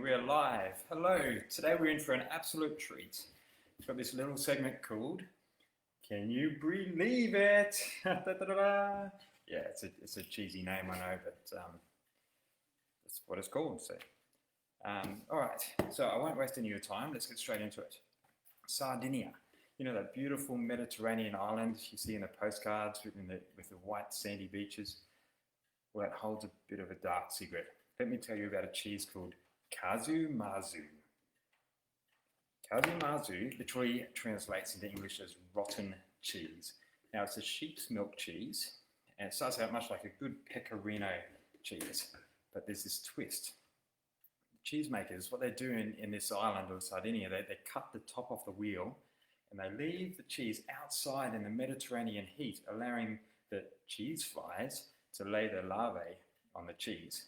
we're live. Hello, today we're in for an absolute treat. We've got this little segment called Can You Brie-lieve it? Yeah, it's a cheesy name, I know, but that's what it's called. So, alright, so I won't waste any of your time, let's get straight into it. Sardinia, you know that beautiful Mediterranean island you see in the postcards with the white sandy beaches? Well, it holds a bit of a dark secret. Let me tell you about a cheese called casu marzu. Casu marzu literally translates into English as rotten cheese. Now, it's a sheep's milk cheese, and it starts out much like a good pecorino cheese, but there's this twist. Cheesemakers, what they do in this island of Sardinia, they cut the top off the wheel and they leave the cheese outside in the Mediterranean heat, allowing the cheese flies to lay their larvae on the cheese.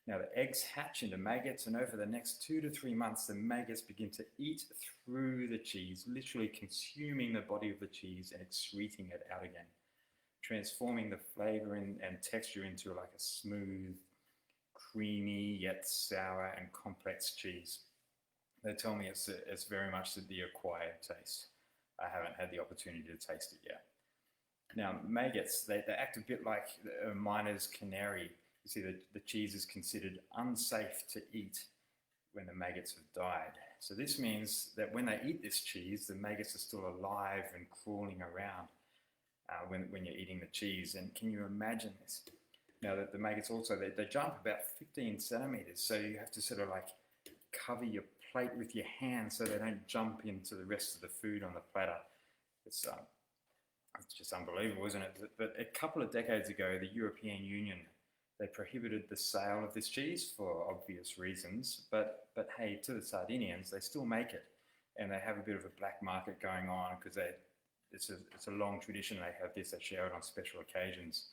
Now the eggs hatch into maggots, and over the next 2 to 3 months the maggots begin to eat through the cheese, literally consuming the body of the cheese and excreting it out again, transforming the flavour and texture into like a smooth, creamy yet sour and complex cheese. They tell me it's very much the acquired taste. I haven't had the opportunity to taste it yet. Now, maggots, they act a bit like a miner's canary. You see, the cheese is considered unsafe to eat when the maggots have died. So this means that when they eat this cheese, the maggots are still alive and crawling around when you're eating the cheese. And can you imagine this? Now, the maggots also, they jump about 15 centimeters, so you have to sort of like cover your plate with your hands so they don't jump into the rest of the food on the platter. It's just unbelievable, isn't it? But a couple of decades ago, the European Union, they prohibited the sale of this cheese for obvious reasons. But hey, to the Sardinians, they still make it, and they have a bit of a black market going on because it's a long tradition. They have this, they share it on special occasions.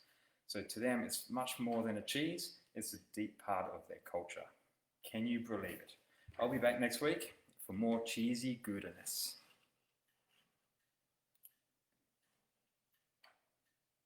So to them, it's much more than a cheese. It's a deep part of their culture. Can you believe it? I'll be back next week for more cheesy goodness.